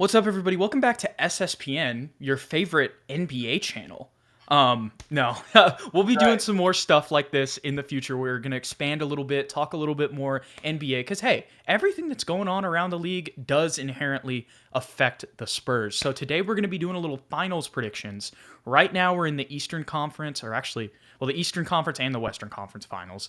What's up, everybody? Welcome back to SSPN, your favorite NBA channel. No, we'll be doing Right. some more stuff like this in the future. We're going to expand a little bit, talk a little bit more NBA, because, hey, everything that's going on around the league does inherently affect the Spurs. So today we're going to be doing a little finals predictions. Right now we're in the Eastern Conference, or actually, well, the Eastern Conference and the Western Conference finals.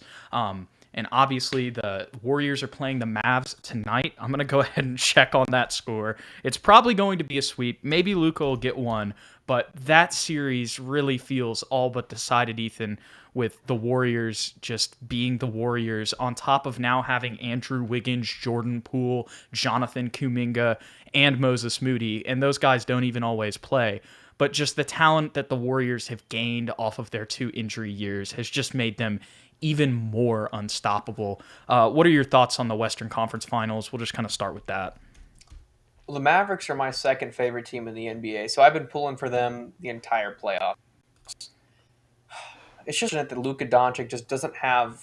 And obviously, the Warriors are playing the Mavs tonight. I'm going to go ahead and check on that score. It's probably going to be a sweep. Maybe Luka will get one, but that series really feels all but decided, Ethan, with the Warriors just being the Warriors, on top of now having Andrew Wiggins, Jordan Poole, Jonathan Kuminga, and Moses Moody. And those guys don't even always play. But just the talent that the Warriors have gained off of their 2 injury years has just made them even more unstoppable. What are your thoughts on the Western Conference Finals? We'll just kind of start with that. Well, the Mavericks are my second favorite team in the NBA, so I've been pulling for them the entire playoff. It's just that Luka Doncic just doesn't have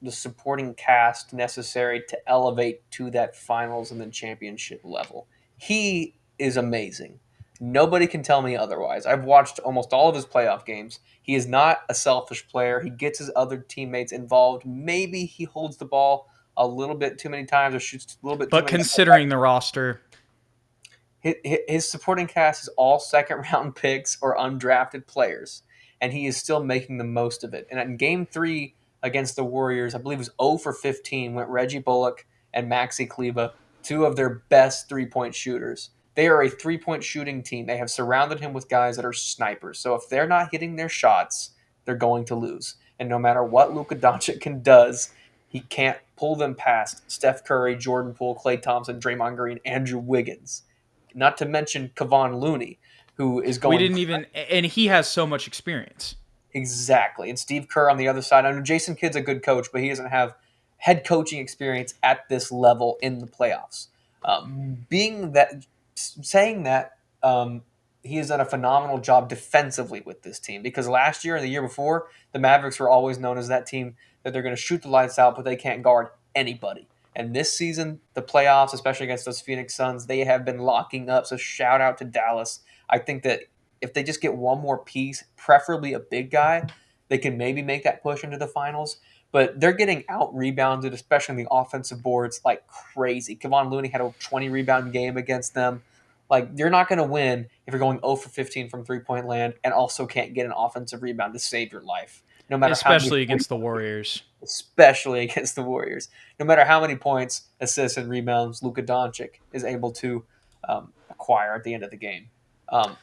the supporting cast necessary to elevate to that finals and then championship level. He is amazing. Nobody can tell me otherwise. I've watched almost all of his playoff games. He is not a selfish player. He gets his other teammates involved. Maybe he holds the ball a little bit too many times or shoots a little bit too But many. considering the roster, His supporting cast is all second round picks or undrafted players, and he is still making the most of it. And in game three against the Warriors, I believe it was 0 for 15, went Reggie Bullock and Maxi Kleba, two of their best 3 point shooters. They are a 3 point shooting team. They have surrounded him with guys that are snipers. So if they're not hitting their shots, they're going to lose. And no matter what Luka Doncic does, he can't pull them past Steph Curry, Jordan Poole, Klay Thompson, Draymond Green, Andrew Wiggins. Not to mention Kevon Looney, who is we going didn't even, and he has so much experience. exactly, and Steve Kerr on the other side. I know Jason Kidd's a good coach, but he doesn't have head coaching experience at this level in the playoffs. Being that, saying that, he has done a phenomenal job defensively with this team because last year and the year before, the Mavericks were always known as that team that they're going to shoot the lights out, but they can't guard anybody. And this season, the playoffs, especially against those Phoenix Suns, they have been locking up. So shout out to Dallas. I think that if they just get one more piece, preferably a big guy, they can maybe make that push into the finals. But they're getting out rebounded, especially in the offensive boards, like crazy. Kevon Looney had a 20 rebound game against them. Like, you're not going to win if you're going 0 for 15 from 3 point land and also can't get an offensive rebound to save your life, no matter how many Especially points, against the Warriors. especially against the Warriors. No matter how many points, assists, and rebounds Luka Doncic is able to acquire at the end of the game. Um,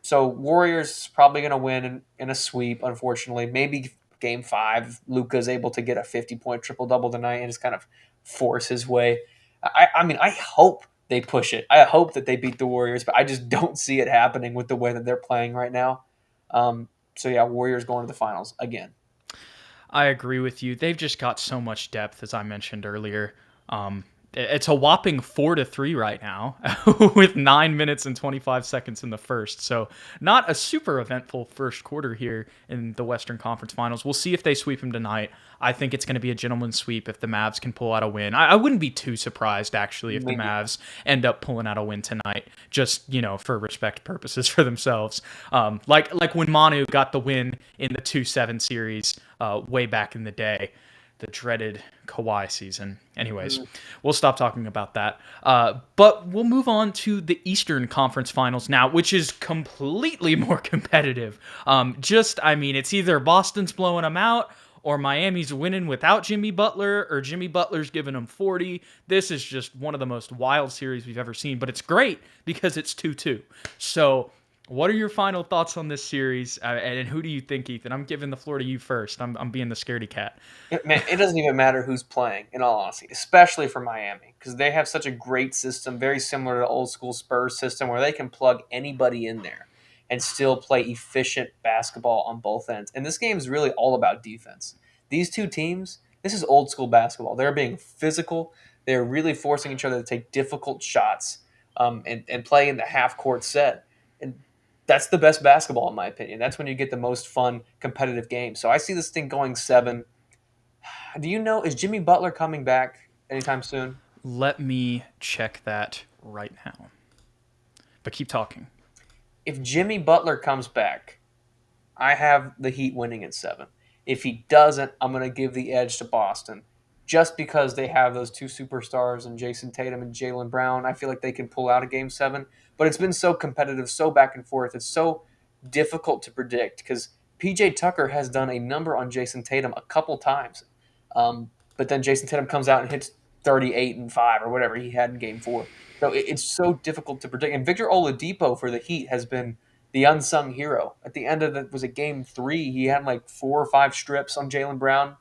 so Warriors probably going to win in a sweep, unfortunately. Maybe game five, Luka's able to get a 50-point triple double tonight and just kind of force his way. I mean, I hope they push it. I hope that they beat the Warriors, but I just don't see it happening with the way that they're playing right now. So yeah, Warriors going to the finals again. I agree with you. They've just got so much depth, as I mentioned earlier. It's a whopping 4-3 right now, with 9 minutes and 25 seconds in the first. So not a super eventful first quarter here in the Western Conference Finals. We'll see if they sweep them tonight. I think it's going to be a gentleman's sweep if the Mavs can pull out a win. I wouldn't be too surprised actually if the Maybe. Mavs end up pulling out a win tonight, just for respect purposes for themselves. Like when Manu got the win in the 2-7 series way back in the day, the dreaded Kawhi season. Anyways, we'll stop talking about that. But we'll move on to the Eastern Conference Finals now, which is completely more competitive. I mean, it's either Boston's blowing them out or Miami's winning without Jimmy Butler, or Jimmy Butler's giving them 40. This is just one of the most wild series we've ever seen, but it's great because it's 2-2. So what are your final thoughts on this series? And who do you think, Ethan? I'm giving the floor to you first. I'm being the scaredy cat. Man, it doesn't even matter who's playing, in all honesty, especially for Miami, because they have such a great system, very similar to the old school Spurs system, where they can plug anybody in there and still play efficient basketball on both ends. And this game is really all about defense. These two teams, this is old school basketball. They're being physical. They're really forcing each other to take difficult shots and play in the half court set. And that's the best basketball, in my opinion. That's when you get the most fun, competitive games. So I see this thing going seven. Do you know, is Jimmy Butler coming back anytime soon? Let me check that right now. But keep talking. If Jimmy Butler comes back, I have the Heat winning in 7. If he doesn't, I'm going to give the edge to Boston. Just because they have those two superstars and Jason Tatum and Jaylen Brown, I feel like they can pull out a game 7. But it's been so competitive, so back and forth. It's so difficult to predict because PJ Tucker has done a number on Jason Tatum a couple times. But then Jason Tatum comes out and hits 38 and 5 or whatever he had in game 4. So it's so difficult to predict. And Victor Oladipo for the Heat has been the unsung hero. At the end of was it game 3, he had like 4 or 5 strips on Jaylen Brown,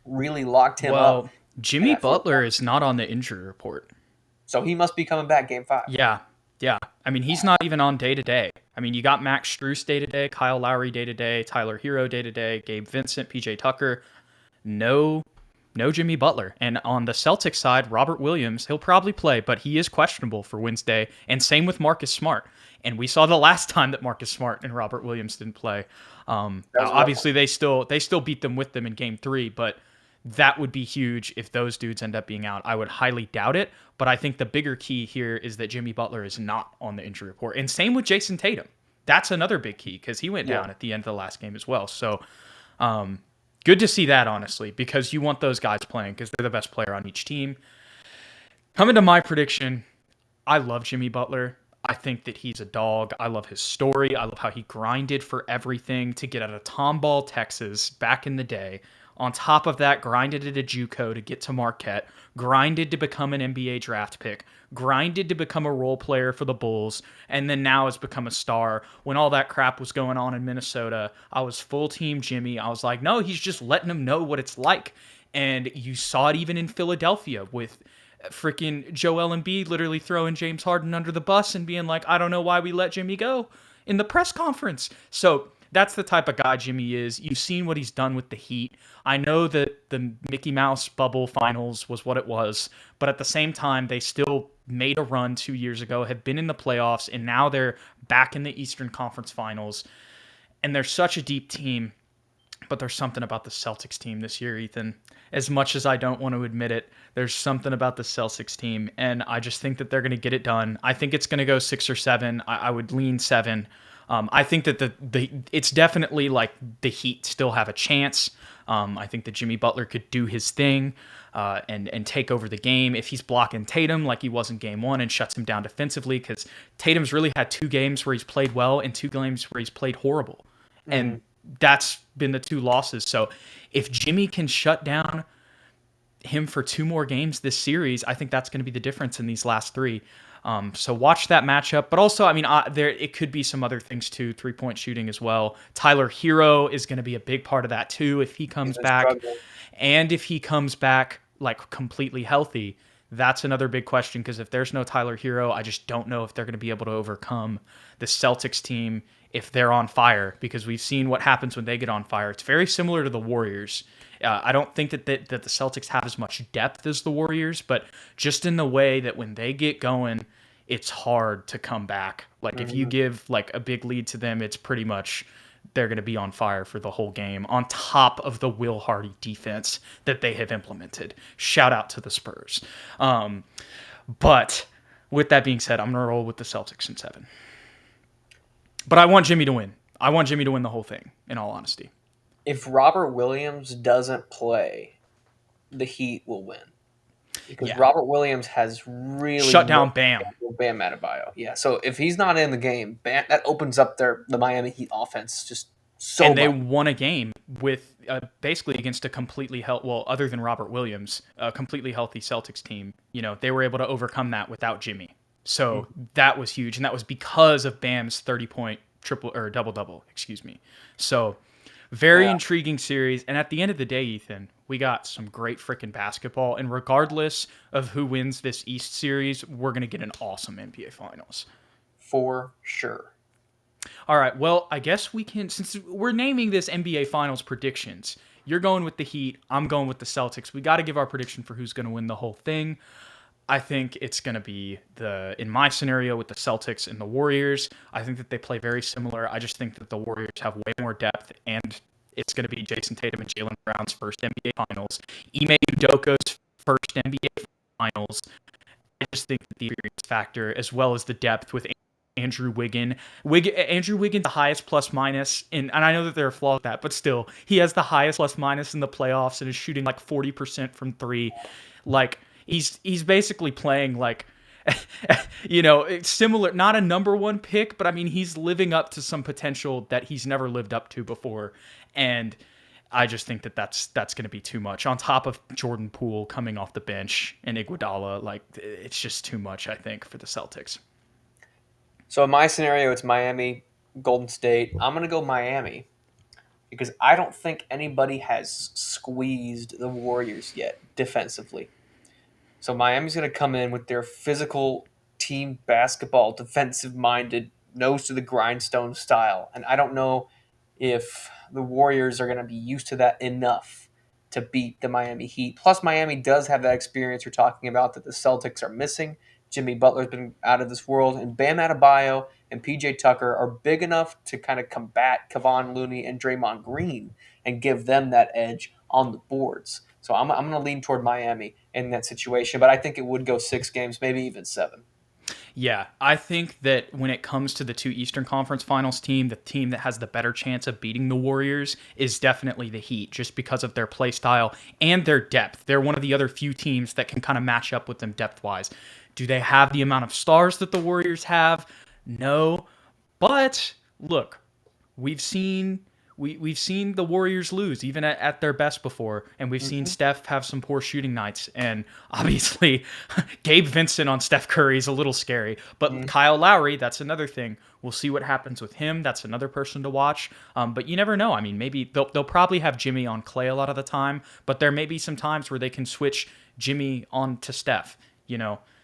really locked him up Well, in Jimmy that fourth Butler quarter. is not on the injury report. So he must be coming back game 5. Yeah, yeah. I mean, he's not even on day to day. I mean, you got Max Strus day to day, Kyle Lowry day to day, Tyler Hero day to day, Gabe Vincent, PJ Tucker. No, no Jimmy Butler. And on the Celtics side, Robert Williams, he'll probably play, but he is questionable for Wednesday. And same with Marcus Smart. And we saw the last time that Marcus Smart and Robert Williams didn't play. That was a rough Obviously, they still beat them with them in Game 3, but that would be huge if those dudes end up being out. I would highly doubt it, but I think the bigger key here is that Jimmy Butler is not on the injury report. And same with Jason Tatum. That's another big key because he went down at the end of the last game as well. So good to see that, honestly, because you want those guys playing because they're the best player on each team. Coming to my prediction, I love Jimmy Butler. I think that he's a dog. I love his story. I love how he grinded for everything to get out of Tomball, Texas back in the day. On top of that, grinded at a JUCO to get to Marquette, grinded to become an NBA draft pick, grinded to become a role player for the Bulls, and then now has become a star. When all that crap was going on in Minnesota, I was full team Jimmy. I was like, no, he's just letting him know what it's like. And you saw it even in Philadelphia with freaking Joel Embiid literally throwing James Harden under the bus and being like, I don't know why we let Jimmy go in the press conference. So that's the type of guy Jimmy is. You've seen what he's done with the Heat. I know that the Mickey Mouse bubble finals was what it was, but at the same time, they still made a run 2 years ago, have been in the playoffs, and now they're back in the Eastern Conference Finals. And they're such a deep team, but there's something about the Celtics team this year, Ethan. As much as I don't want to admit it, there's something about the Celtics team, and I just think that they're going to get it done. I think it's going to go 6 or 7. I would lean 7. I think that it's definitely like the Heat still have a chance. I think that Jimmy Butler could do his thing and take over the game if he's blocking Tatum like he was in Game 1 and shuts him down defensively, because Tatum's really had 2 games where he's played well and 2 games where he's played horrible. And that's been the 2 losses. So if Jimmy can shut down him for 2 more games this series, I think that's going to be the difference in these last 3. So watch that matchup. But also, I mean, it could be some other things too, 3-point shooting as well. Tyler Hero is going to be a big part of that too if he comes back. And if he comes back like completely healthy, that's another big question, because if there's no Tyler Hero, I just don't know if they're going to be able to overcome the Celtics team if they're on fire, because we've seen what happens when they get on fire. It's very similar to the Warriors. I don't think that the Celtics have as much depth as the Warriors, but just in the way that when they get going, it's hard to come back. Like if you give like a big lead to them, it's pretty much they're going to be on fire for the whole game, on top of the Will Hardy defense that they have implemented. Shout out to the Spurs. But with that being said, I'm going to roll with the Celtics in 7. But I want Jimmy to win. I want Jimmy to win the whole thing, in all honesty. If Robert Williams doesn't play, the Heat will win. Because Robert Williams has really shut down Bam Adebayo. Yeah, so if he's not in the game, Bam, that opens up the Miami Heat offense just so much. And they won a game with basically against a completely other than Robert Williams, a completely healthy Celtics team. You know, they were able to overcome that without Jimmy. So that was huge, and that was because of Bam's 30-point double-double, excuse me. So very intriguing series, and at the end of the day, Ethan, we got some great freaking basketball, and regardless of who wins this East series, we're going to get an awesome NBA Finals. For sure. All right, well, I guess we can, since we're naming this NBA Finals predictions, you're going with the Heat, I'm going with the Celtics. We got to give our prediction for who's going to win the whole thing. I think it's going to be in my scenario with the Celtics and the Warriors. I think that they play very similar. I just think that the Warriors have way more depth, and it's going to be Jason Tatum and Jaylen Brown's first NBA Finals, Ime Udoka's first NBA Finals. I just think that the experience factor, as well as the depth with Andrew Wiggins. Andrew Wiggins the highest plus minus in, and I know that there are flaws with that, but still, he has the highest plus minus in the playoffs and is shooting like 40% from three. Like he's basically playing like it's similar, not a number one pick, but I mean, he's living up to some potential that he's never lived up to before. And I just think that that's going to be too much on top of Jordan Poole coming off the bench and Iguodala. Like, it's just too much, I think, for the Celtics. So in my scenario, it's Miami, Golden State. I'm going to go Miami because I don't think anybody has squeezed the Warriors yet defensively. So Miami's going to come in with their physical team basketball, defensive-minded, nose to the grindstone style. And I don't know if the Warriors are going to be used to that enough to beat the Miami Heat. Plus, Miami does have that experience you're talking about that the Celtics are missing. Jimmy Butler's been out of this world, and Bam Adebayo and PJ Tucker are big enough to kind of combat Kevon Looney and Draymond Green and give them that edge on the boards. So I'm going to lean toward Miami in that situation, but I think it would go 6 games, maybe even 7. Yeah, I think that when it comes to the two Eastern Conference Finals team, the team that has the better chance of beating the Warriors is definitely the Heat, just because of their play style and their depth. They're one of the other few teams that can kind of match up with them depth-wise. Do they have the amount of stars that the Warriors have? No. But look, we've seen the Warriors lose even at their best before, and we've seen Steph have some poor shooting nights, and obviously Gabe Vincent on Steph Curry is a little scary, but Kyle Lowry, that's another thing. We'll see what happens with him. That's another person to watch, but you never know. I mean, maybe they'll probably have Jimmy on Clay a lot of the time, but there may be some times where they can switch Jimmy on to Steph,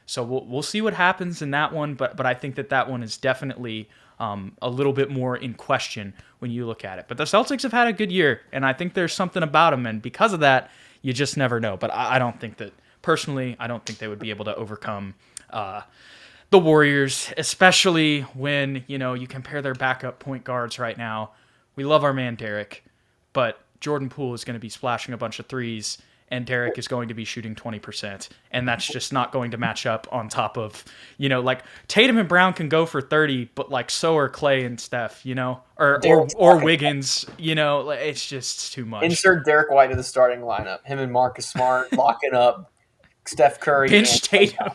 so we'll see what happens in that one, but I think that one is definitely a little bit more in question when you look at it. But the Celtics have had a good year, and I think there's something about them, and because of that, you just never know. But I don't think that, personally, I don't think they would be able to overcome the Warriors, especially when, you compare their backup point guards right now. We love our man Derek, but Jordan Poole is going to be splashing a bunch of threes, and Derek is going to be shooting 20%, and that's just not going to match up on top of, like Tatum and Brown can go for 30, but like so are Clay and Steph, or Wiggins, it's just too much. Insert Derek White to the starting lineup. Him and Marcus Smart locking up Steph Curry. Bench Tatum.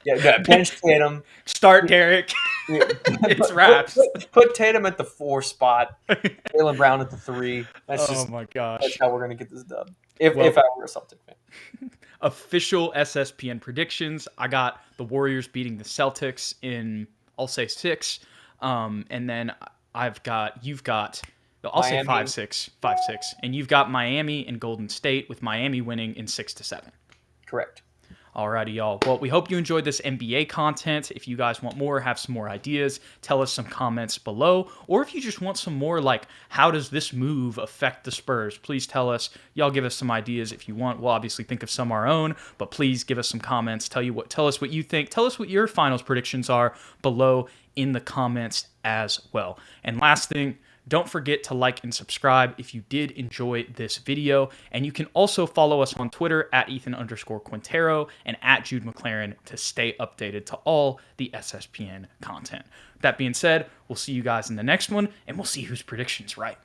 Yeah, bench Tatum. Start Derek. It's wraps. Put Tatum at the 4 spot. Jaylen Brown at the 3. Oh my gosh. That's how we're going to get this done. If I were a Celtic fan. Official SSPN predictions. I got the Warriors beating the Celtics in, I'll say 6. And then I'll say 5-6. And you've got Miami and Golden State, with Miami winning in 6-7. Correct. Alrighty, y'all. Well, we hope you enjoyed this NBA content. If you guys want more, have some more ideas, tell us some comments below. Or if you just want some more, like, how does this move affect the Spurs? Please tell us. Y'all give us some ideas if you want. We'll obviously think of some our own, but please give us some comments. Tell us what you think. Tell us what your finals predictions are below in the comments as well. And last thing, don't forget to like and subscribe if you did enjoy this video. And you can also follow us on Twitter at Ethan_Quintero and at Jude McLaren to stay updated to all the SSPN content. That being said, we'll see you guys in the next one, and we'll see whose prediction's right.